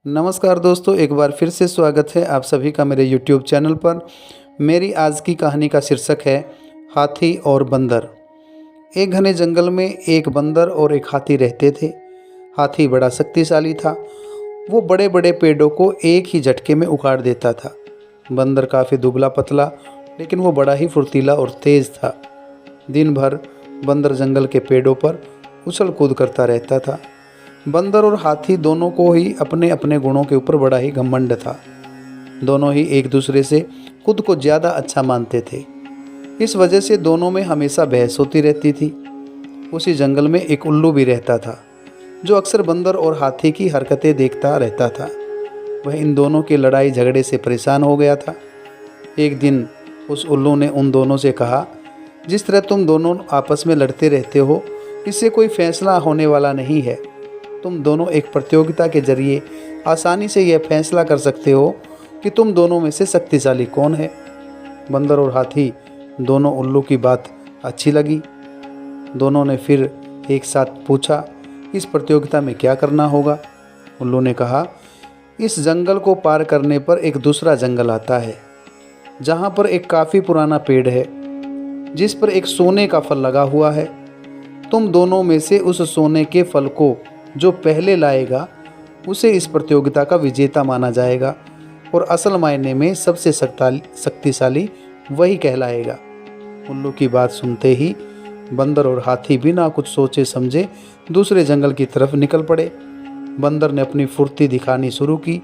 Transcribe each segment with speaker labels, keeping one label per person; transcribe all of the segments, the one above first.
Speaker 1: नमस्कार दोस्तों, एक बार फिर से स्वागत है आप सभी का मेरे YouTube चैनल पर। मेरी आज की कहानी का शीर्षक है हाथी और बंदर। एक घने जंगल में एक बंदर और एक हाथी रहते थे। हाथी बड़ा शक्तिशाली था। वो बड़े बड़े पेड़ों को एक ही झटके में उखाड़ देता था। बंदर काफ़ी दुबला पतला, लेकिन वो बड़ा ही फुर्तीला और तेज़ था। दिन भर बंदर जंगल के पेड़ों पर उछल कूद करता रहता था। बंदर और हाथी दोनों को ही अपने अपने गुणों के ऊपर बड़ा ही घमंड था। दोनों ही एक दूसरे से खुद को ज़्यादा अच्छा मानते थे। इस वजह से दोनों में हमेशा बहस होती रहती थी। उसी जंगल में एक उल्लू भी रहता था, जो अक्सर बंदर और हाथी की हरकतें देखता रहता था। वह इन दोनों की लड़ाई झगड़े से परेशान हो गया था। एक दिन उस उल्लू ने उन दोनों से कहा, जिस तरह तुम दोनों आपस में लड़ते रहते हो, इससे कोई फैसला होने वाला नहीं है। तुम दोनों एक प्रतियोगिता के जरिए आसानी से यह फैसला कर सकते हो कि तुम दोनों में से शक्तिशाली कौन है। बंदर और हाथी दोनों उल्लू की बात अच्छी लगी। दोनों ने फिर एक साथ पूछा, इस प्रतियोगिता में क्या करना होगा। उल्लू ने कहा, इस जंगल को पार करने पर एक दूसरा जंगल आता है, जहाँ पर एक काफ़ी पुराना पेड़ है, जिस पर एक सोने का फल लगा हुआ है। तुम दोनों में से उस सोने के फल को जो पहले लाएगा, उसे इस प्रतियोगिता का विजेता माना जाएगा और असल मायने में सबसे शक्तिशाली वही कहलाएगा। उल्लू की बात सुनते ही बंदर और हाथी बिना कुछ सोचे समझे दूसरे जंगल की तरफ निकल पड़े। बंदर ने अपनी फुर्ती दिखानी शुरू की।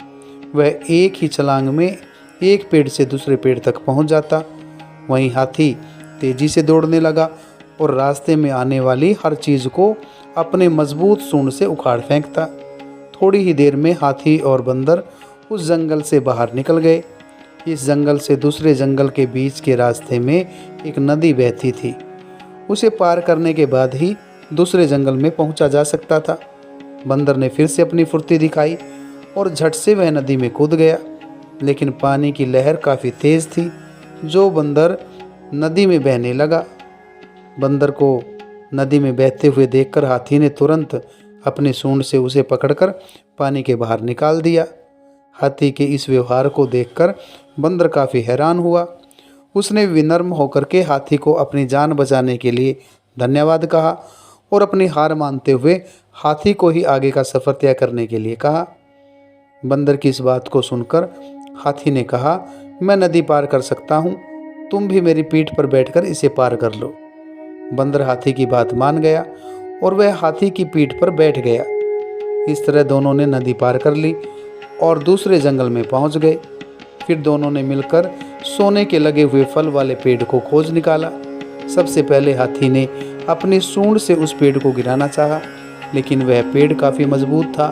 Speaker 1: वह एक ही छलांग में एक पेड़ से दूसरे पेड़ तक पहुंच जाता। वहीं हाथी तेजी से दौड़ने लगा और रास्ते में आने वाली हर चीज़ को अपने मजबूत सूंड से उखाड़ फेंकता। थोड़ी ही देर में हाथी और बंदर उस जंगल से बाहर निकल गए। इस जंगल से दूसरे जंगल के बीच के रास्ते में एक नदी बहती थी। उसे पार करने के बाद ही दूसरे जंगल में पहुंचा जा सकता था। बंदर ने फिर से अपनी फुर्ती दिखाई और झट से वह नदी में कूद गया, लेकिन पानी की लहर काफ़ी तेज़ थी, जो बंदर नदी में बहने लगा। बंदर को नदी में बहते हुए देखकर हाथी ने तुरंत अपनी सूंड से उसे पकड़कर पानी के बाहर निकाल दिया। हाथी के इस व्यवहार को देखकर बंदर काफ़ी हैरान हुआ। उसने विनम्र होकर के हाथी को अपनी जान बचाने के लिए धन्यवाद कहा और अपनी हार मानते हुए हाथी को ही आगे का सफ़र तय करने के लिए कहा। बंदर की इस बात को सुनकर हाथी ने कहा, मैं नदी पार कर सकता हूँ, तुम भी मेरी पीठ पर बैठकर इसे पार कर लो। बंदर हाथी की बात मान गया और वह हाथी की पीठ पर बैठ गया। इस तरह दोनों ने नदी पार कर ली और दूसरे जंगल में पहुंच गए। फिर दोनों ने मिलकर सोने के लगे हुए फल वाले पेड़ को खोज निकाला। सबसे पहले हाथी ने अपनी सूंड से उस पेड़ को गिराना चाहा, लेकिन वह पेड़ काफ़ी मजबूत था।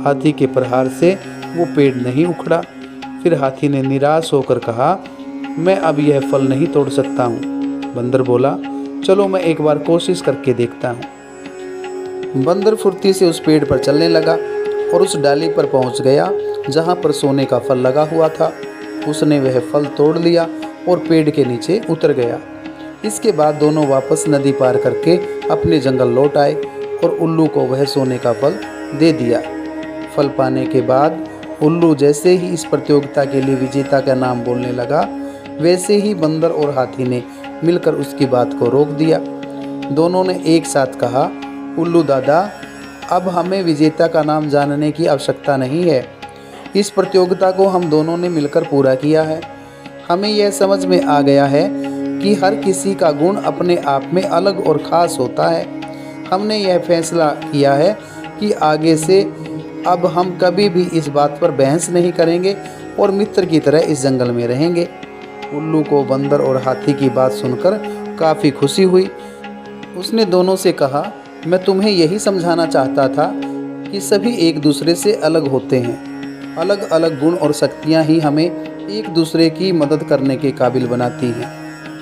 Speaker 1: हाथी के प्रहार से वो पेड़ नहीं उखड़ा। फिर हाथी ने निराश होकर कहा, मैं अब यह फल नहीं तोड़ सकता हूँ। बंदर बोला, चलो मैं एक बार कोशिश करके देखता हूँ। बंदर फुर्ती से उस पेड़ पर चलने लगा और उस डाली पर पहुँच गया जहाँ पर सोने का फल लगा हुआ था। उसने वह फल तोड़ लिया और पेड़ के नीचे उतर गया। इसके बाद दोनों वापस नदी पार करके अपने जंगल लौट आए और उल्लू को वह सोने का फल दे दिया। फल पाने के बाद उल्लू जैसे ही इस प्रतियोगिता के लिए विजेता का नाम बोलने लगा, वैसे ही बंदर और हाथी ने मिलकर उसकी बात को रोक दिया। दोनों ने एक साथ कहा, उल्लू दादा, अब हमें विजेता का नाम जानने की आवश्यकता नहीं है। इस प्रतियोगिता को हम दोनों ने मिलकर पूरा किया है। हमें यह समझ में आ गया है कि हर किसी का गुण अपने आप में अलग और ख़ास होता है। हमने यह फैसला किया है कि आगे से अब हम कभी भी इस बात पर बहस नहीं करेंगे और मित्र की तरह इस जंगल में रहेंगे। उल्लू को बंदर और हाथी की बात सुनकर काफ़ी खुशी हुई। उसने दोनों से कहा, मैं तुम्हें यही समझाना चाहता था कि सभी एक दूसरे से अलग होते हैं। अलग अलग गुण और शक्तियाँ ही हमें एक दूसरे की मदद करने के काबिल बनाती हैं।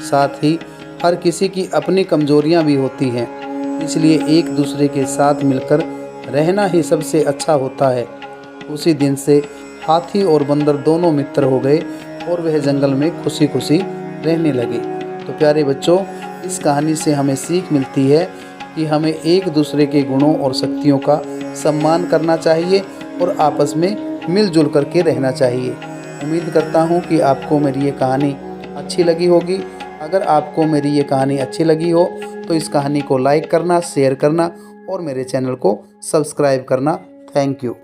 Speaker 1: साथ ही हर किसी की अपनी कमजोरियाँ भी होती हैं, इसलिए एक दूसरे के साथ मिलकर रहना ही सबसे अच्छा होता है। उसी दिन से हाथी और बंदर दोनों मित्र हो गए और वह जंगल में खुशी खुशी रहने लगे। तो प्यारे बच्चों, इस कहानी से हमें सीख मिलती है कि हमें एक दूसरे के गुणों और शक्तियों का सम्मान करना चाहिए और आपस में मिलजुल करके रहना चाहिए। उम्मीद करता हूँ कि आपको मेरी ये कहानी अच्छी लगी होगी। अगर आपको मेरी ये कहानी अच्छी लगी हो तो इस कहानी को लाइक करना, शेयर करना और मेरे चैनल को सब्सक्राइब करना। Thank you.